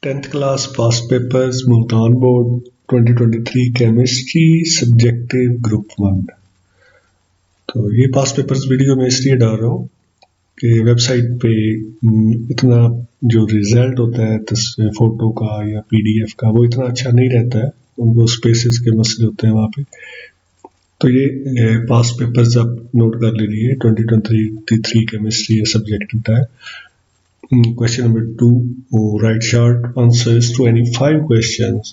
10th class past papers Multan Board 2023 Chemistry Subjective Group 1। तो ये past papers video में इसलिए डाल रहा हूँ कि वेबसाइट पे इतना जो रिजल्ट होता है फोटो का या पीडीएफ का वो इतना अच्छा नहीं रहता है, उनको स्पेसेस के मसले होते हैं वहाँ पे। तो ये पास्ट पेपर्स आप नोट कर लीजिए। 2023 केमिस्ट्री सब्जेक्ट है। Question number 2, write short answers to any 5 questions।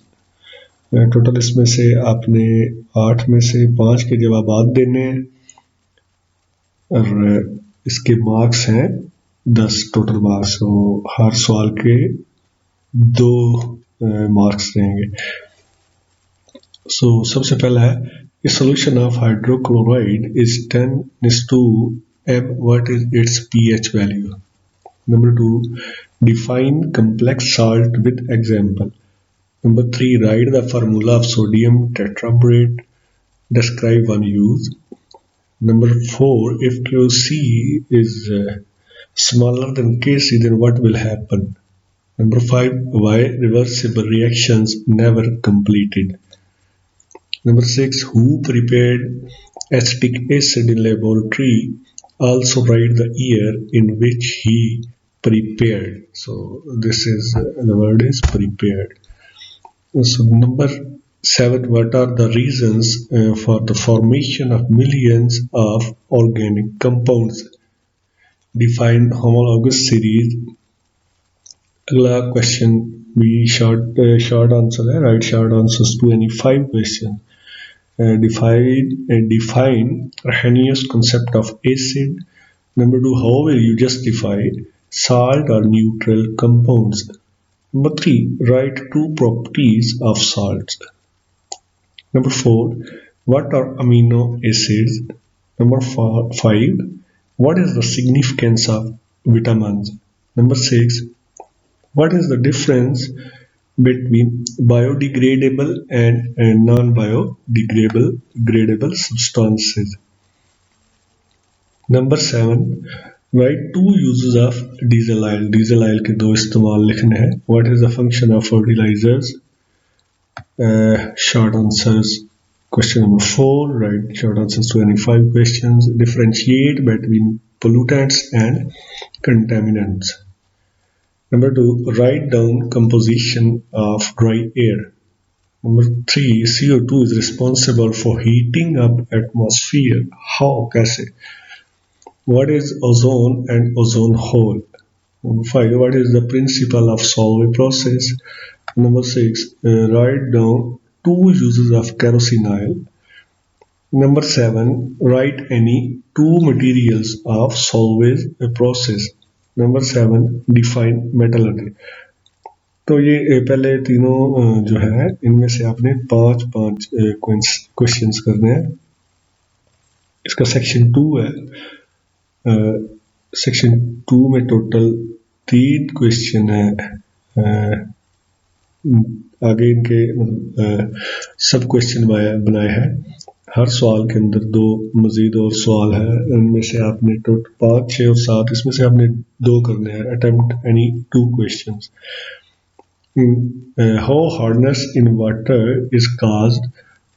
Total इसमें से आपने 8 में से 5 के जवाब देने हैं और इसके मार्क्स हैं 10 टोटल मार्क्स। तो हर सवाल के 2 मार्क्स रहेंगे। सबसे पहला है a solution of hydrochloride is 10:m, what is its pH value? Number 2, define complex salt with example. Number 3, write the formula of sodium tetrabrate. Describe one use. Number 4, if QC is smaller than Kc, then what will happen? Number 5, why reversible reactions never completed? Number 6, who prepared acetic acid in laboratory? Also write the year in which he prepared. So this is the word is prepared. So number 7, what are the reasons for the formation of millions of organic compounds? Define homologous series. अगला question भी short answer है, write short answers to any 5 questions. Define Arrhenius concept of acid. Number 2, how will you justify salt or neutral compounds? Number 3, write 2 properties of salts. Number 4, what are amino acids? Number 5, what is the significance of vitamins? Number 6, what is the difference between biodegradable and non-biodegradable substances? Number 7, write 2 uses of diesel oil. Diesel oil के 2 इस्तेमाल लिखने हैं। What is the function of fertilizers? Short answers. Question number 4, write short answers to any 5 questions. Differentiate between pollutants and contaminants. Number 2, write down composition of dry air. Number 3, CO2 is responsible for heating up atmosphere. How? कैसे? What is ozone and ozone hole? Number 5, what is the principle of Solvay process? Number 6, write down 2 uses of kerosene oil. Number 7, write any 2 materials of Solvay's process. Number 7, define metallurgy. तो ये पहले तीनों जो है इनमें से आपने 5 questions करने हैं। इसका सेक्शन 2 है। सेक्शन 2 में टोटल 3 क्वेश्चन है। आगे इनके सब क्वेश्चन बनाए हैं। हर सवाल के अंदर 2 मजीद और सवाल है। इनमें से आपने टोटल 5, 6 और 7 इसमें से आपने 2 करने हैं। Attempt any 2 questions. How hardness in water is caused?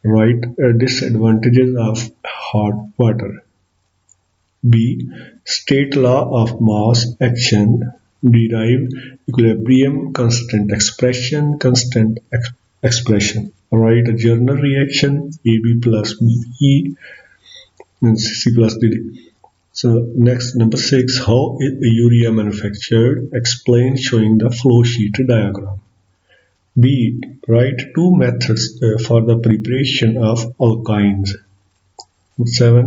Write disadvantages of hard water. B, state law of mass action. Derive equilibrium constant expression. Write a journal reaction AB plus BE and C plus DD. So next, number 6, how is urea manufactured? Explain showing the flow sheet diagram. B, write 2 methods for the preparation of alkynes. 7,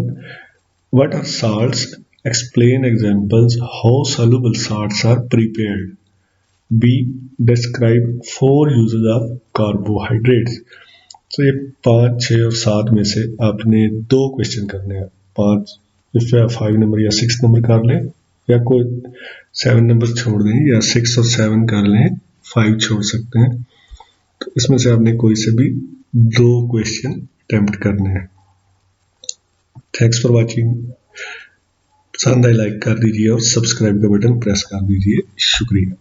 what are salts? Explain examples how soluble salts are prepared. B, describe 4 uses of carbohydrates. तो ये 5, 6 और 7 में से आपने 2 question करने हैं। 5 number या 6 number कर लें, या कोई 7 नंबर छोड़ दें, या 6 और 7 कर लें, 5 छोड़ सकते हैं। तो इसमें से आपने कोई से भी 2 क्वेश्चन अटेम्प्ट करने हैं। Thanks for watching. पसंद आए लाइक कर दीजिए और सब्सक्राइब का बटन प्रेस कर दीजिए। शुक्रिया।